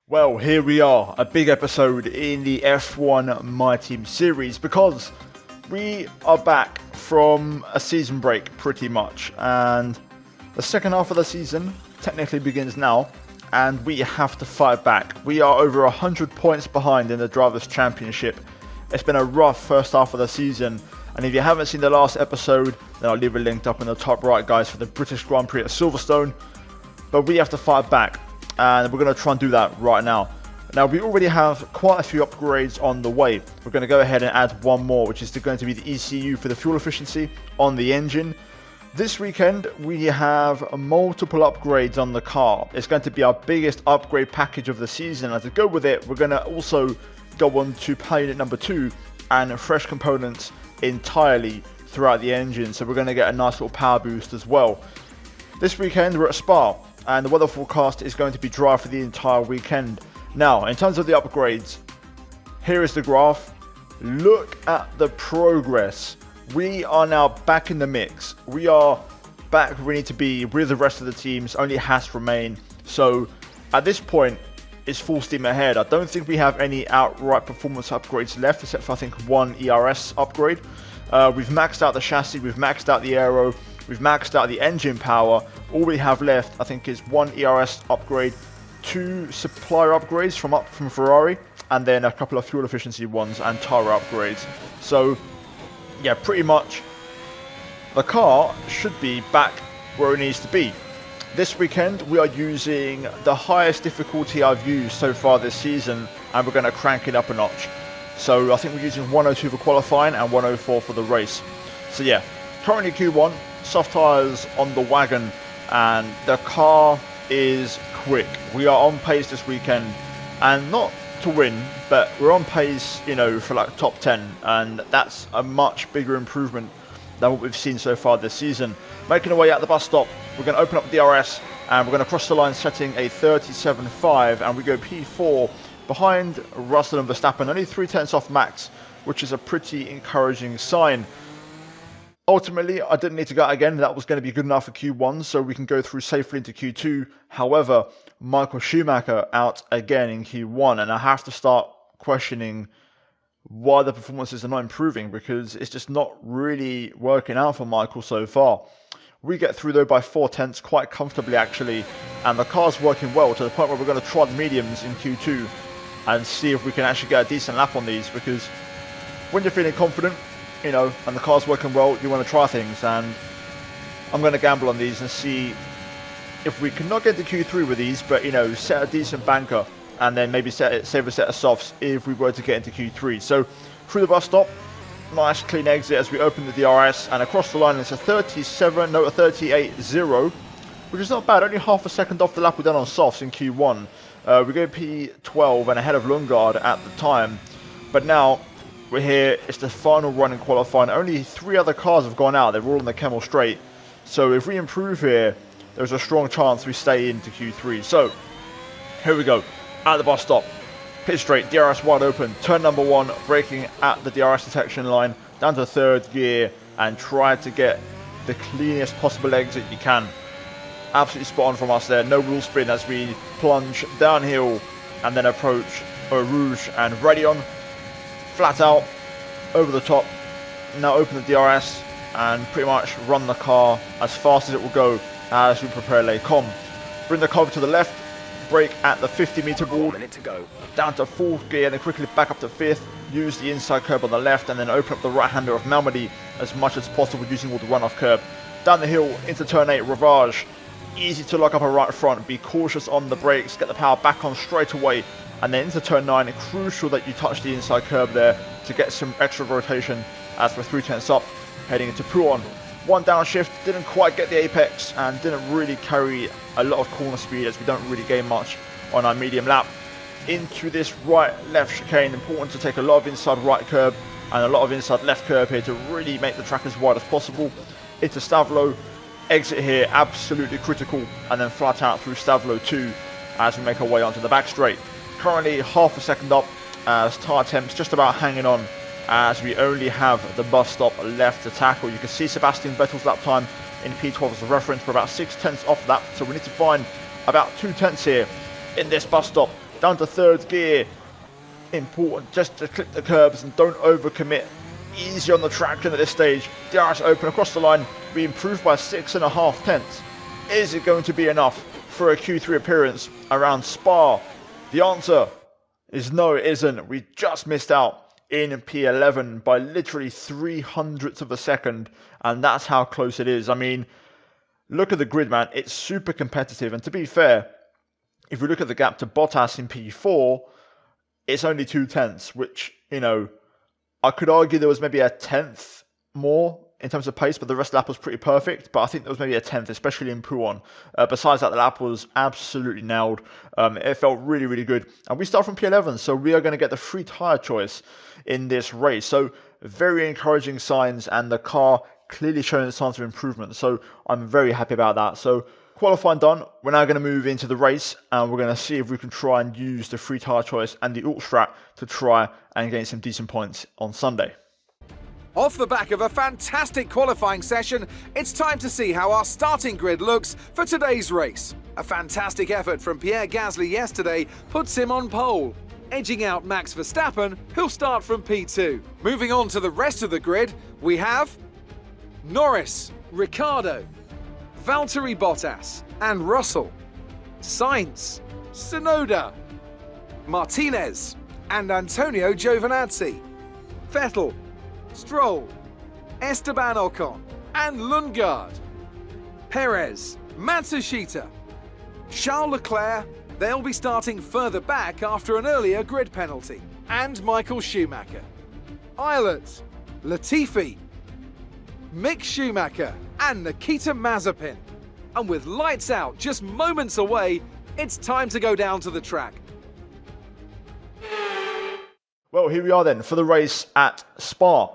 Well, here we are, a big episode in the F1 My Team series because we are back from a season break pretty much, and the second half of the season technically begins now and we have to fight back. We are over 100 points behind in the Drivers' Championship. It's been a rough first half of the season, and if you haven't seen the last episode, then I'll leave it linked up in the top right, guys, for the British Grand Prix at Silverstone. But we have to fight back, and we're going to try and do that right now. Now, we already have quite a few upgrades on the way. We're going to go ahead and add one more, which is going to be the ECU for the fuel efficiency on the engine. This weekend, we have multiple upgrades on the car. It's going to be our biggest upgrade package of the season, and to go with it, we're going to also go on to power unit number 2 and fresh components entirely throughout the engine. So we're going to get a nice little power boost as well. This weekend, we're at Spa, and the weather forecast is going to be dry for the entire weekend. Now, in terms of the upgrades, here is the graph. Look at the progress. We are now back in the mix. We are back where we need to be with the rest of the teams. Only Haas remain. So, at this point, it's full steam ahead. I don't think we have any outright performance upgrades left, except for, I think, one ERS upgrade. We've maxed out the chassis, we've maxed out the aero, we've maxed out the engine power. All we have left, I think, is one ERS upgrade, 2 supplier upgrades from Ferrari, and then a couple of fuel efficiency ones and tyre upgrades. So, yeah, pretty much the car should be back where it needs to be. This weekend, we are using the highest difficulty I've used so far this season, and we're going to crank it up a notch. So I think we're using 102 for qualifying and 104 for the race. So yeah, currently Q1, soft tyres on the wagon, and the car is quick. We are on pace this weekend, and not to win, but we're on pace, for like top 10, and that's a much bigger improvement than what we've seen so far this season. Making our way out the bus stop, we're going to open up the DRS, and we're going to cross the line setting a 37.5, and we go P4 behind Russell and Verstappen, only 3/10 off Max, which is a pretty encouraging sign. Ultimately, I didn't need to go out again. That was going to be good enough for Q1, so we can go through safely into Q2. However, Michael Schumacher out again in Q1, and I have to start questioning why the performances are not improving, because it's just not really working out for Michael so far. We get through though by 4/10 quite comfortably actually, and the car's working well to the point where we're going to try the mediums in Q2 and see if we can actually get a decent lap on these, because when you're feeling confident, and the car's working well, you want to try things, and I'm going to gamble on these and see if we can not get to Q3 with these, but set a decent banker and then maybe save a set of softs if we were to get into Q3. So through the bus stop, nice clean exit as we open the DRS, and across the line it's a 38.0, which is not bad, only half a second off the lap we've done on softs in Q1. We go P12 and ahead of Lundgaard at the time, but now we're here. It's the final run in qualifying. Only 3 other cars have gone out. They're all on the Kemmel straight. So if we improve here, there's a strong chance we stay into Q3. So here we go. At the bus stop. Pit straight. DRS wide open. Turn number 1. Braking at the DRS detection line. Down to 3rd gear. And try to get the cleanest possible exit you can. Absolutely spot on from us there. No wheel spin as we plunge downhill and then approach Eau Rouge and Raidillon. Flat out, over the top. Now open the DRS and pretty much run the car as fast as it will go as we prepare Les Combes. Bring the car to the left, brake at the 50-meter board, down to 4th gear, then quickly back up to 5th, use the inside curb on the left, and then open up the right-hander of Malmedy as much as possible using all the runoff curb. Down the hill into turn 8, Ravage. Easy to lock up a right front, be cautious on the brakes, get the power back on straight away. And then into turn 9, crucial that you touch the inside curb there to get some extra rotation as we're 3/10 up, heading into Pouhon. One downshift, didn't quite get the apex and didn't really carry a lot of corner speed as we don't really gain much on our medium lap. Into this right-left chicane, important to take a lot of inside right curb and a lot of inside left curb here to really make the track as wide as possible. Into Stavlo, exit here, absolutely critical, and then flat out through Stavlo 2 as we make our way onto the back straight. Currently half a second up as tyre temps just about hanging on as we only have the bus stop left to tackle. You can see Sebastian Vettel's lap time in P12 as a reference. We're about 6/10 off that, so we need to find about 2/10 here in this bus stop down to third gear. Important just to clip the curbs and don't overcommit. Easy on the traction at this stage. DRS open across the line. We improved by 6.5 tenths. Is it going to be enough for a Q3 appearance around Spa? The answer is no, it isn't. We just missed out in P11 by literally 0.03 of a second, and that's how close it is. I mean, look at the grid, man. It's super competitive, and to be fair, if we look at the gap to Bottas in P4, it's only 2 tenths, which, you know, I could argue there was maybe a tenth more in terms of pace, but the rest of the lap was pretty perfect. But I think there was maybe a tenth, especially in P1. Besides that, the lap was absolutely nailed. It felt really, really good. And we start from P11, so we are going to get the free tyre choice in this race. So very encouraging signs, and the car clearly showing signs of improvement. So I'm very happy about that. So qualifying done, we're now going to move into the race, and we're going to see if we can try and use the free tyre choice and the alt strat to try and gain some decent points on Sunday. Off the back of a fantastic qualifying session, it's time to see how our starting grid looks for today's race. A fantastic effort from Pierre Gasly yesterday puts him on pole, edging out Max Verstappen, who'll start from P2. Moving on to the rest of the grid, we have Norris, Ricciardo, Valtteri Bottas and Russell, Sainz, Tsunoda, Martinez and Antonio Giovinazzi, Vettel, Stroll, Esteban Ocon and Lundgaard, Perez, Matsushita, Charles Leclerc, they'll be starting further back after an earlier grid penalty, and Michael Schumacher, Eilert, Latifi, Mick Schumacher and Nikita Mazepin. And with lights out just moments away, it's time to go down to the track. Well, here we are then for the race at Spa.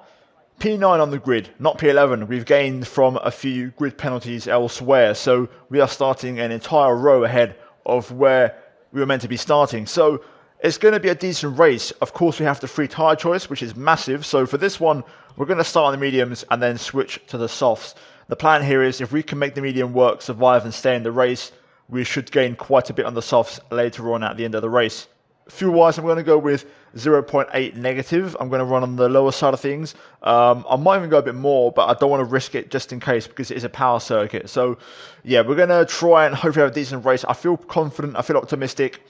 P9 on the grid, not P11. We've gained from a few grid penalties elsewhere, so we are starting an entire row ahead of where we were meant to be starting. So it's going to be a decent race. Of course, we have the free tyre choice, which is massive. So for this one, we're going to start on the mediums and then switch to the softs. The plan here is if we can make the medium work, survive and stay in the race, we should gain quite a bit on the softs later on at the end of the race. Fuel-wise, I'm going to go with 0.8 negative. I'm going to run on the lower side of things. I might even go a bit more, but I don't want to risk it just in case because it is a power circuit. So, yeah, we're going to try and hopefully have a decent race. I feel confident. I feel optimistic.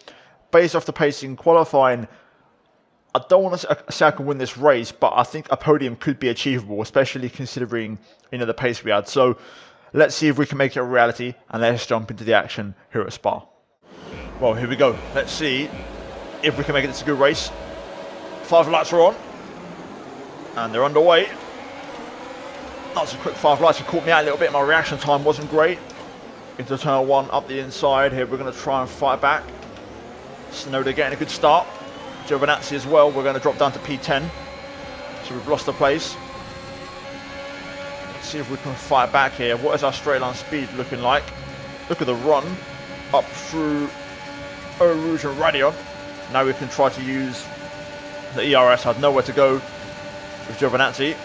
Based off the pacing qualifying, I don't want to say I can win this race, but I think a podium could be achievable, especially considering, you know, the pace we had. So let's see if we can make it a reality, and let's jump into the action here at Spa. Well, here we go. Let's see if we can make it this a good race. 5 lights are on, and they're underway. That's a quick 5 lights. It caught me out a little bit. My reaction time wasn't great. Into turn 1, up the inside. Here we're going to try and fight back. Tsunoda getting a good start. Giovinazzi as well. We're going to drop down to P10. So we've lost the place. Let's see if we can fight back here. What is our straight line speed looking like? Look at the run up through Eau Rouge and Radion. Now we can try to use the ERS. I had nowhere to go with Giovinazzi.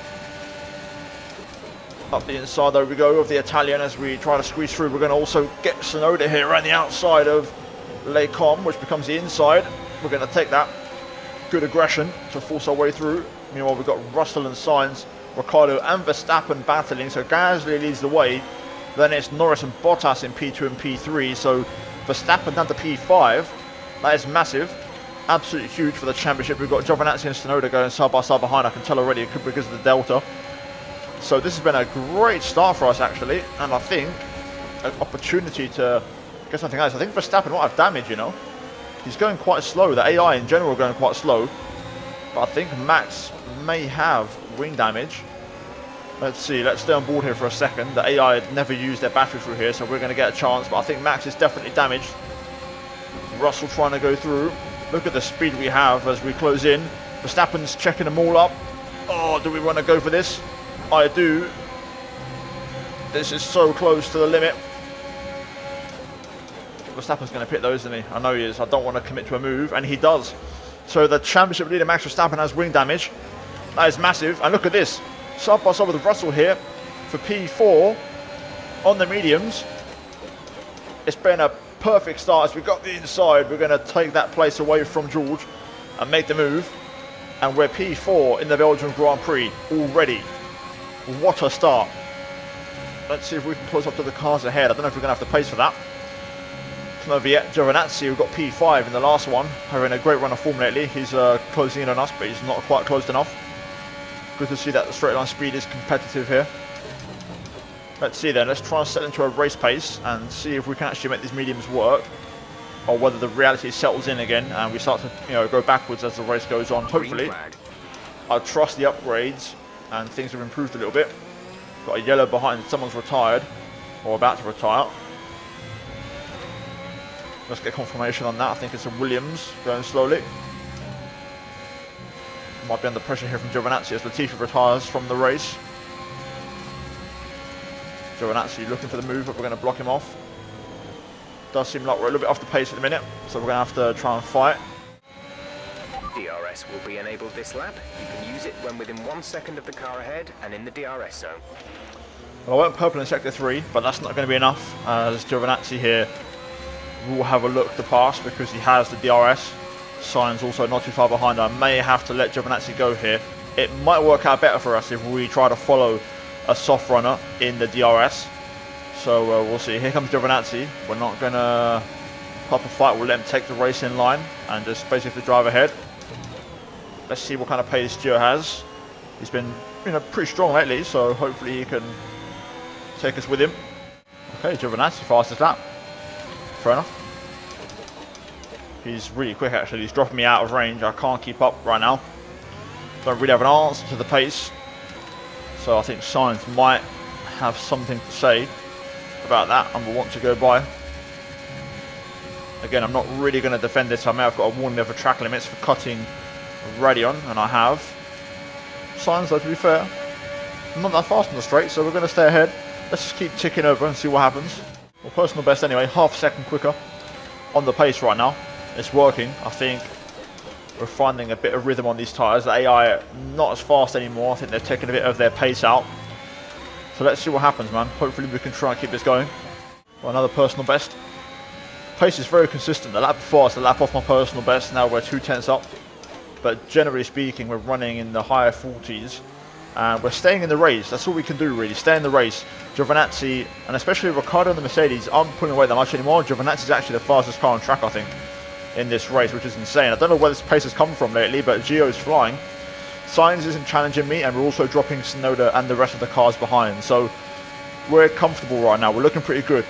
Up the inside, there we go, of the Italian as we try to squeeze through. We're going to also get Tsunoda here around the outside of Lecom, which becomes the inside. We're going to take that. Good aggression to force our way through. Meanwhile, we've got Russell and Sainz, Ricciardo and Verstappen battling. So Gasly leads the way. Then it's Norris and Bottas in P2 and P3. So Verstappen down to P5. That is massive. Absolutely huge for the championship. We've got Giovinazzi and Tsunoda going side by side behind. I can tell already because of the delta. So this has been a great start for us, actually. And I think an opportunity to get something else. I think Verstappen might have damage, you know. He's going quite slow. The AI in general going quite slow. But I think Max may have wing damage. Let's see. Let's stay on board here for a second. The AI had never used their battery through here, so we're going to get a chance. But I think Max is definitely damaged. Russell trying to go through. Look at the speed we have as we close in. Verstappen's checking them all up. Oh, do we want to go for this? I do. This is so close to the limit. Verstappen's going to pit those, isn't he? I know he is. I don't want to commit to a move, and he does. So the championship leader, Max Verstappen, has wing damage. That is massive. And look at this. Side by side with Russell here for P4 on the mediums. It's been a perfect start as we got the inside. We're going to take that place away from George and make the move. And we're P4 in the Belgian Grand Prix already. What a start. Let's see if we can close up to the cars ahead. I don't know if we're going to have to pace for that. It's not over yet. Giovinazzi, who got P5 in the last one, having a great run of form lately. He's closing in on us, but he's not quite close enough. Good to see that the straight line speed is competitive here. Let's see then. Let's try and set into a race pace and see if we can actually make these mediums work, or whether the reality settles in again and we start to go backwards as the race goes on. Hopefully, I trust the upgrades and things have improved a little bit. Got a yellow behind, someone's retired or about to retire. Let's get confirmation on that. I think it's a Williams going slowly. Might be under pressure here from Giovinazzi as Latifi retires from the race. Giovinazzi looking for the move, but we're going to block him off. Does seem like we're a little bit off the pace at the minute, so we're going to have to try and fight. DRS will be enabled this lap. You can use it when within 1 second of the car ahead and in the DRS zone. Well, I went purple in sector 3, but that's not going to be enough, as Giovinazzi here will have a look to pass because he has the DRS. Sainz also not too far behind. I may have to let Giovinazzi go here. It might work out better for us if we try to follow a soft runner in the DRS. So we'll see. Here comes Giovinazzi. We're not going to pop a fight. We'll let him take the race in line and just basically drive ahead. Let's see what kind of pace Gio has. He's been pretty strong lately, so hopefully he can take us with him. Okay, Giovinazzi, fastest lap. Fair enough. He's really quick actually. He's dropping me out of range. I can't keep up right now. Don't really have an answer to the pace. So I think Sainz might have something to say about that and will want to go by. Again, I'm not really going to defend this. I may have got a warning there for track limits for cutting Radion, and I have. Sainz, though, to be fair, not that fast on the straight, so we're going to stay ahead. Let's just keep ticking over and see what happens. Well, personal best anyway, half a second quicker on the pace right now. It's working. I think we're finding a bit of rhythm on these tyres. The AI not as fast anymore. I think they've taken a bit of their pace out. So let's see what happens, man. Hopefully we can try and keep this going. Well, another personal best. Pace is very consistent. The lap before was the lap off my personal best. Now we're 2/10 up. But generally speaking, we're running in the higher 40s. And we're staying in the race. That's all we can do, really. Stay in the race. Giovinazzi, and especially Ricciardo and the Mercedes, aren't pulling away that much anymore. Giovinazzi is actually the fastest car on track, I think, in this race, which is insane. I don't know where this pace has come from lately, but Gio's flying. Sainz isn't challenging me, and we're also dropping Tsunoda and the rest of the cars behind. So we're comfortable right now. We're looking pretty good.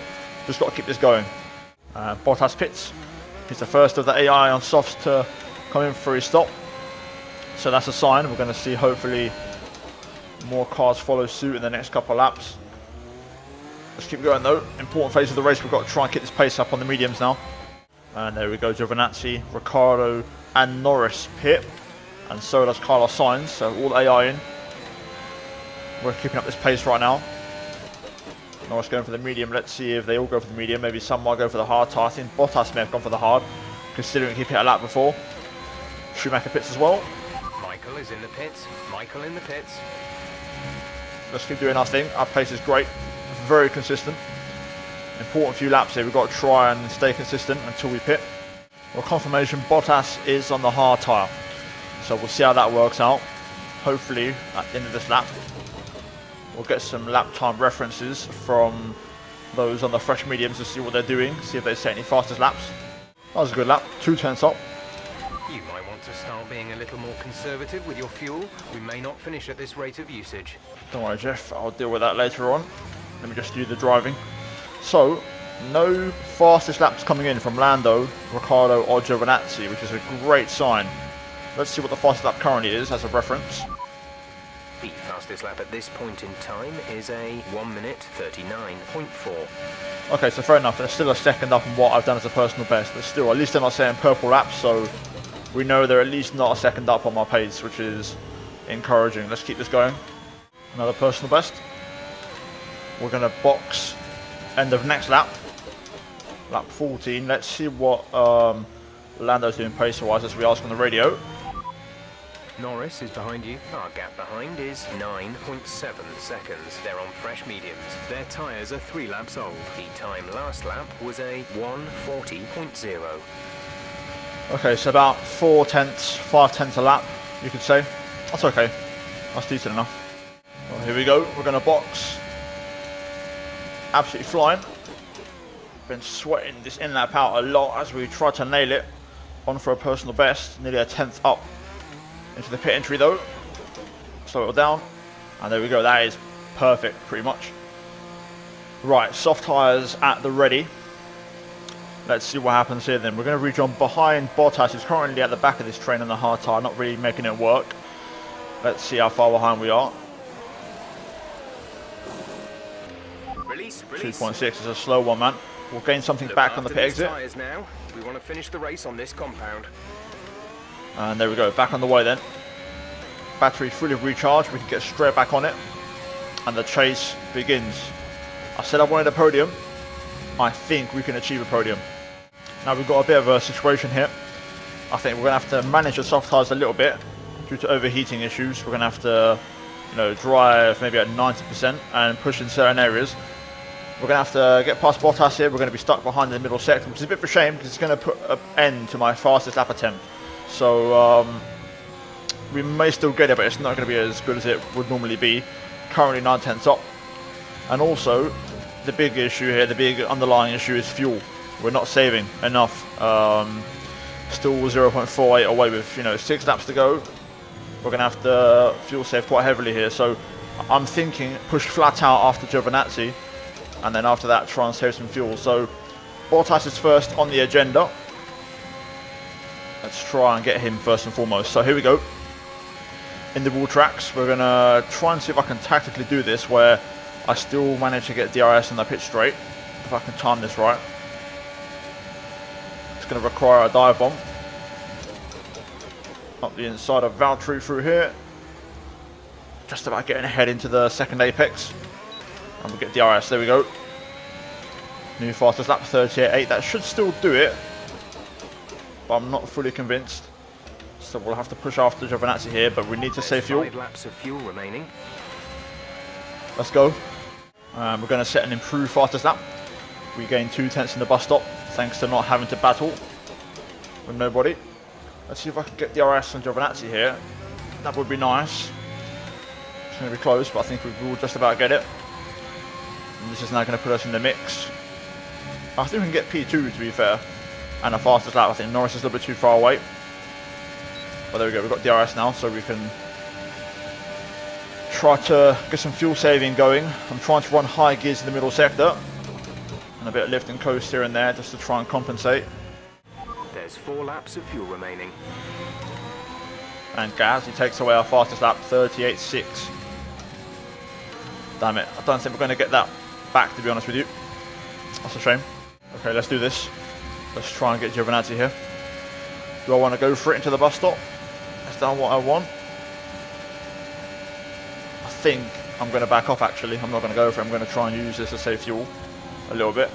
Just got to keep this going. Bottas pits. He's the first of the AI on softs to come in for his stop. So that's a sign. We're going to see, hopefully, more cars follow suit in the next couple of laps. Let's keep going though. Important phase of the race. We've got to try and keep this pace up on the mediums now. And there we go. Giovinazzi, Ricciardo and Norris pit. And so does Carlos Sainz. So all AI in. We're keeping up this pace right now. Norris going for the medium. Let's see if they all go for the medium. Maybe some might go for the hard tire. I think Bottas may have gone for the hard, considering he hit a lap before. Schumacher pits as well. Michael is in the pits. Michael in the pits. Let's keep doing our thing. Our pace is great. Very consistent. Important few laps here. We've got to try and stay consistent until we pit. Well, confirmation, Bottas is on the hard tyre. So we'll see how that works out. Hopefully, at the end of this lap, we'll get some lap time references from those on the fresh mediums to see what they're doing, see if they set any fastest laps. That was a good lap. 2/10 up. You might want to start being a little more conservative with your fuel. We may not finish at this rate of usage. Don't worry, Jeff. I'll deal with that later on. Let me just do the driving. So, no fastest laps coming in from Lando, Ricciardo or Giovinazzi, which is a great sign. Let's see what the fastest lap currently is as a reference. The fastest lap at this point in time is a 1 minute 39.4. Okay, so fair enough. There's still a second up on what I've done as a personal best, but still, at least they're not saying purple laps, so we know they're at least not a second up on my pace, which is encouraging. Let's keep this going. Another personal best. We're going to box end of next lap. Lap 14. Let's see what Lando's doing pace-wise as we ask on the radio. Norris is behind you. Our gap behind is 9.7 seconds. They're on fresh mediums. Their tyres are 3 laps old. The time last lap was a 1:40.0. Okay, so about 4 tenths, 5 tenths a lap, you could say. That's okay. That's decent enough. Well, here we go. We're going to box. Absolutely flying. Been sweating this in-lap out a lot as we try to nail it. On for a personal best. Nearly a tenth up into the pit entry though. Slow it down. And there we go. That is perfect, pretty much. Right, soft tyres at the ready. Let's see what happens here then. We're going to rejoin behind Bottas, who's currently at the back of this train on the hard tyre, not really making it work. Let's see how far behind we are. Release. 2.6 is a slow one, man. We'll gain something back on the pit exit. Now. We want to finish the race on this compound. And there we go, back on the way then. Battery fully recharged, we can get straight back on it. And the chase begins. I said I wanted a podium. I think we can achieve a podium. Now we've got a bit of a situation here. I think we're going to have to manage the soft tyres a little bit due to overheating issues. We're going to have to, drive maybe at 90% and push in certain areas. We're going to have to get past Bottas here. We're going to be stuck behind in the middle sector, which is a bit of a shame because it's going to put an end to my fastest lap attempt. So we may still get it, but it's not going to be as good as it would normally be. Currently 9 tenths up. And also, the big issue here, the big underlying issue is fuel. We're not saving enough. Still 0.48 away with 6 laps to go. We're going to have to fuel save quite heavily here. So I'm thinking push flat out after Giovinazzi. And then after that, try and save some fuel. So Bottas is first on the agenda. Let's try and get him first and foremost. So here we go. In the wall tracks, we're going to try and see if I can tactically do this where I still manage to get DRS on the pit straight. If I can time this right. It's going to require a dive bomb. Up the inside of Valtteri through here. Just about getting ahead into the second apex. And we'll get DRS, there we go. New fastest lap, 38.8. That should still do it. But I'm not fully convinced. So we'll have to push after Giovinazzi here, but we need to save fuel. 5 laps of fuel remaining. Let's go. We're going to set an improved fastest lap. We gain 2 tenths in the bus stop, thanks to not having to battle with nobody. Let's see if I can get DRS on Giovinazzi here. That would be nice. It's going to be close, but I think we will just about get it. And this is now going to put us in the mix. I think we can get P2 to be fair. And a fastest lap. I think Norris is a little bit too far away. But there we go, we've got DRS now, so we can try to get some fuel saving going. I'm trying to run high gears in the middle sector. And a bit of lift and coast here and there just to try and compensate. There's 4 laps of fuel remaining. And Gasly takes away our fastest lap, 38.6. Damn it, I don't think we're going to get that back, to be honest with you. That's a shame. Okay, let's do this. Let's try and get Giovinazzi here. Do I want to go for it into the bus stop? Is that what I want? I think I'm going to back off actually. I'm not going to go for it. I'm going to try and use this to save fuel a little bit.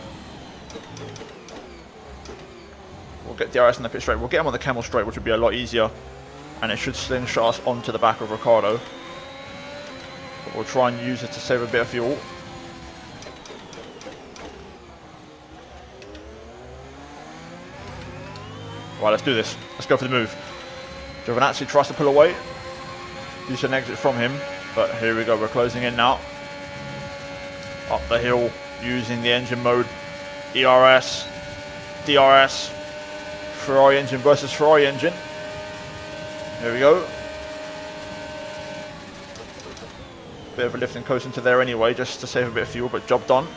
We'll get DRS in the pit straight. We'll get him on the camel straight, which would be a lot easier. And it should slingshot us onto the back of Ricciardo. But we'll try and use it to save a bit of fuel. Right, let's do this. Let's go for the move. Giovinazzi tries to pull away. Decent exit from him. But here we go, we're closing in now. Up the hill, using the engine mode. ERS, DRS. Ferrari engine versus Ferrari engine. Here we go. Bit of a lift and coast into there anyway, just to save a bit of fuel, but job done.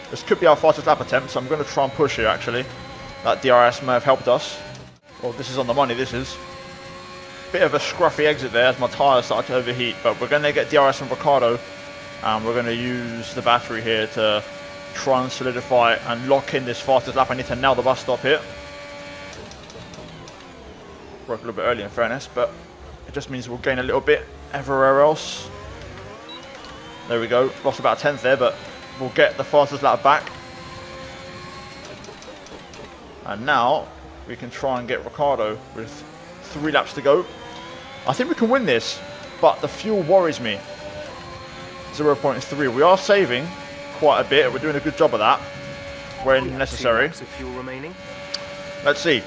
This could be our fastest lap attempt, so I'm going to try and push here actually. That DRS may have helped us. Well, this is on the money, this is. Bit of a scruffy exit there as my tyres started to overheat, but we're going to get DRS from Ricciardo. And we're going to use the battery here to try and solidify and lock in this fastest lap. I need to nail the bus stop here. Broke a little bit early in fairness, but it just means we'll gain a little bit everywhere else. There we go, lost about a tenth there, but we'll get the fastest lap back. And now we can try and get Ricciardo with 3 laps to go. I think we can win this, but the fuel worries me. 0.3. We are saving quite a bit. We're doing a good job of that when necessary. 2 laps of fuel remaining. Let's see.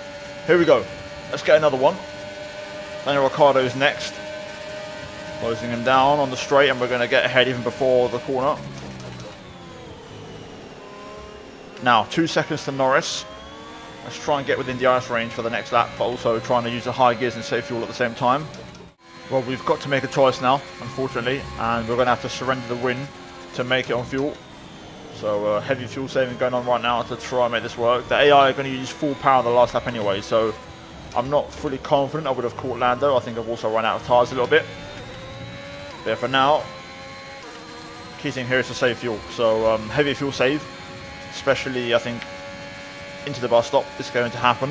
Here we go. Let's get another one. Daniel Ricciardo's next. Closing him down on the straight, and we're going to get ahead even before the corner. Now, 2 seconds to Norris. Let's try and get within the ice range for the next lap, but also trying to use the high gears and save fuel at the same time. Well, we've got to make a choice now, unfortunately, and we're going to have to surrender the win to make it on fuel. So heavy fuel saving going on right now to try and make this work. The AI are going to use full power on the last lap anyway, so I'm not fully confident I would have caught Lando. I think I've also run out of tyres a little bit. But for now, key thing here is to save fuel. So heavy fuel save, especially I think into the bus stop, is going to happen.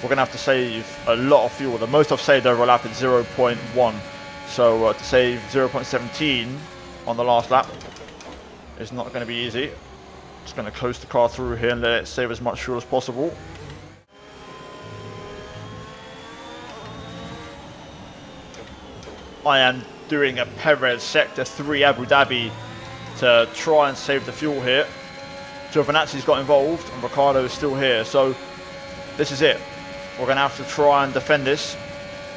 We're going to have to save a lot of fuel. The most I've saved over a lap is 0.1. So to save 0.17 on the last lap is not going to be easy. Just going to coast the car through here and let it save as much fuel as possible. I am doing a Perez Sector 3 Abu Dhabi to try and save the fuel here. Giovinazzi's got involved and Ricciardo is still here, so this is it. We're going to have to try and defend this.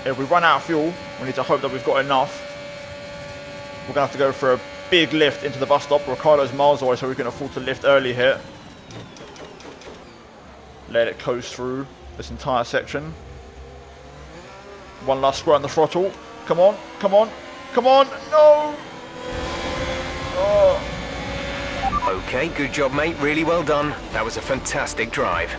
If we run out of fuel, we need to hope that we've got enough. We're going to have to go for a big lift into the bus stop. Ricciardo's miles away, so we can afford to lift early here. Let it coast through this entire section. One last square on the throttle. Come on, come on, come on, no! Oh. Okay, good job, mate. Really well done. That was a fantastic drive.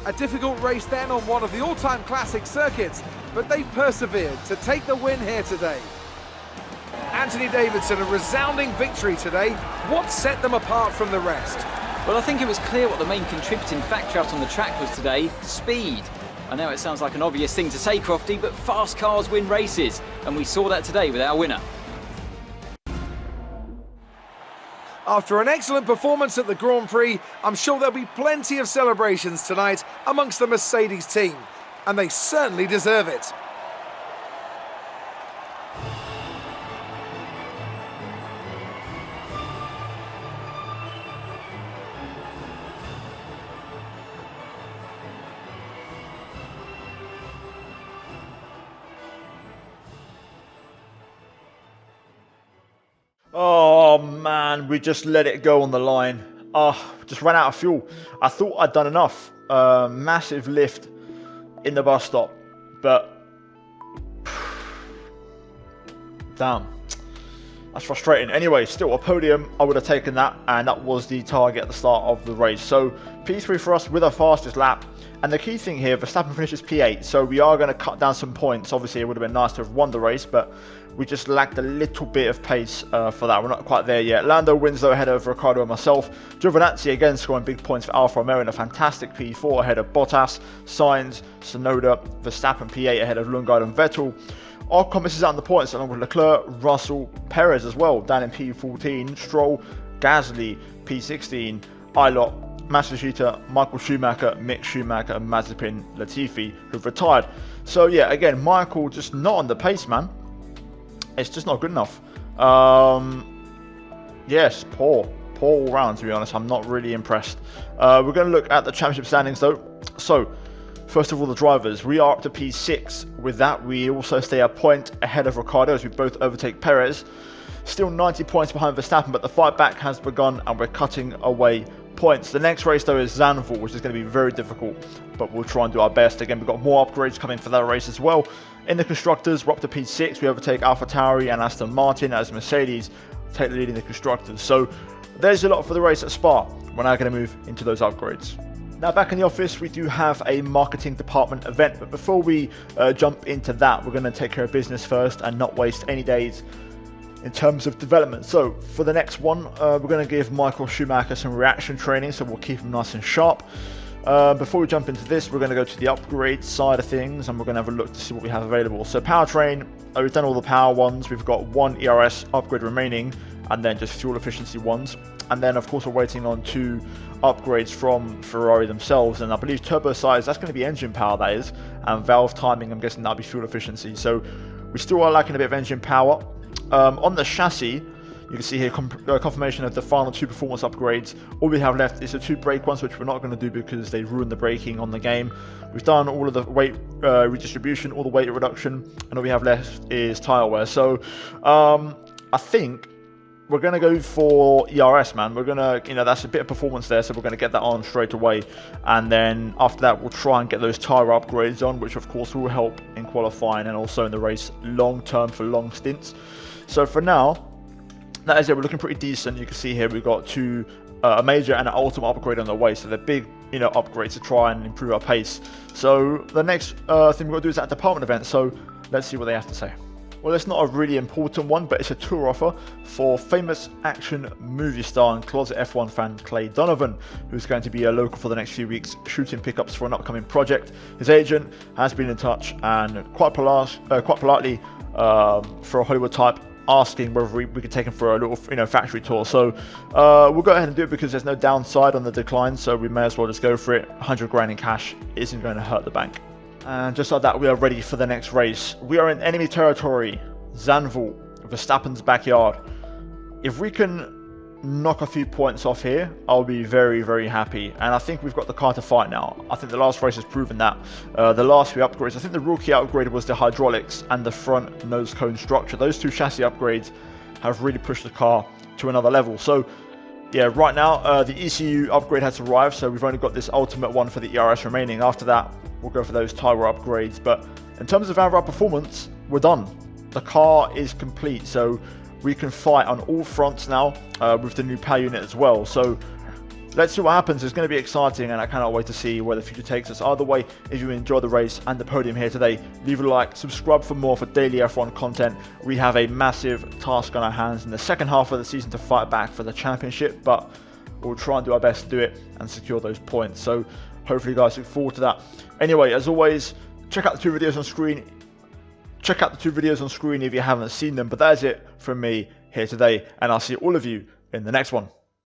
A difficult race then on one of the all-time classic circuits, but they've persevered to take the win here today. Anthony Davidson, a resounding victory today. What set them apart from the rest? Well, I think it was clear what the main contributing factor out on the track was today: speed. I know it sounds like an obvious thing to say, Crofty, but fast cars win races, and we saw that today with our winner. After an excellent performance at the Grand Prix, I'm sure there'll be plenty of celebrations tonight amongst the Mercedes team, and they certainly deserve it. Oh man, we just let it go on the line. Just ran out of fuel. I thought I'd done enough. Massive lift in the bus stop, but damn, that's frustrating. Anyway, still a podium. I would have taken that, and that was the target at the start of the race. So P3 for us with our fastest lap. And the key thing here, Verstappen finishes P8, so we are going to cut down some points. Obviously, it would have been nice to have won the race, but we just lacked a little bit of pace for that. We're not quite there yet. Lando wins, though, ahead of Ricciardo and myself. Giovinazzi, again, scoring big points for Alfa Romeo in a fantastic P4 ahead of Bottas, Sainz, Tsunoda, Verstappen P8 ahead of Lundgaard and Vettel. Ocon misses out on the points along with Leclerc, Russell, Perez as well, down in P14, Stroll, Gasly, P16, Ilott, Matsushita, Michael Schumacher, Mick Schumacher, and Mazepin Latifi, who've retired. So yeah, again, Michael just not on the pace, man. It's just not good enough. Yes, poor all round, to be honest. I'm not really impressed. We're going to look at the championship standings, though. So, first of all, the drivers. We are up to P6. With that, we also stay a point ahead of Ricciardo as we both overtake Perez. Still 90 points behind Verstappen, but the fight back has begun and we're cutting away points. The next race, though, is Zandvoort, which is going to be very difficult, but we'll try and do our best. Again, we've got more upgrades coming for that race as well. In the constructors, we're up to P6. We overtake AlphaTauri and Aston Martin as Mercedes take the lead in the constructors. So there's a lot for the race at Spa. We're now going to move into those upgrades. Now, back in the office, we do have a marketing department event, but before we jump into that, we're going to take care of business first and not waste any days in terms of development. So for the next one, we're going to give Michael Schumacher some reaction training, so we'll keep him nice and sharp. Before we jump into this, we're going to go to the upgrade side of things and we're going to have a look to see what we have available. So powertrain, we've done all the power ones. We've got one ERS upgrade remaining and then just fuel efficiency ones. And then, of course, we're waiting on 2 upgrades from Ferrari themselves, and I believe turbo size, that's going to be engine power, that is, and valve timing, I'm guessing that'll be fuel efficiency. So we still are lacking a bit of engine power. On the chassis, you can see here confirmation of the final 2 performance upgrades. All we have left is the 2 brake ones, which we're not going to do because they ruin the braking on the game. We've done all of the weight redistribution, all the weight reduction, and all we have left is tyre wear. So I think we're going to go for ERS, man. We're going to, that's a bit of performance there, so we're going to get that on straight away. And then after that, we'll try and get those tyre upgrades on, which of course will help in qualifying and also in the race long term for long stints. So for now, that is it. We're looking pretty decent. You can see here we've got 2, a major and an ultimate upgrade on the way. So they're big, upgrades to try and improve our pace. So the next thing we've got to do is that department event. So let's see what they have to say. Well, it's not a really important one, but it's a tour offer for famous action movie star and closet F1 fan Clay Donovan, who's going to be a local for the next few weeks, shooting pickups for an upcoming project. His agent has been in touch and quite politely for a Hollywood type, asking whether we could take him for a little factory tour. So we'll go ahead and do it because there's no downside on the decline, so we may as well just go for it. 100 grand in cash isn't going to hurt the bank. And just like that, we are ready for the next race. We are in enemy territory, Zandvoort, Verstappen's backyard. If we can knock a few points off here, I'll be very, very happy. And I think we've got the car to fight now. I think the last race has proven that. The last 3 upgrades, I think the rookie upgrade was the hydraulics and the front nose cone structure. Those 2 chassis upgrades have really pushed the car to another level. So yeah, right now the ECU upgrade has arrived, so we've only got this ultimate one for the ERS remaining. After that, we'll go for those tyre upgrades. But in terms of overall performance, we're done. The car is complete, so we can fight on all fronts now with the new power unit as well. So let's see what happens. It's going to be exciting, and I cannot wait to see where the future takes us. Either way, if you enjoyed the race and the podium here today, leave a like, subscribe for more for daily F1 content. We have a massive task on our hands in the second half of the season to fight back for the championship, but we'll try and do our best to do it and secure those points. So hopefully you guys look forward to that. Anyway, as always, check out the 2 videos on screen. Check out the 2 videos on screen if you haven't seen them. But that is it from me here today, and I'll see all of you in the next one.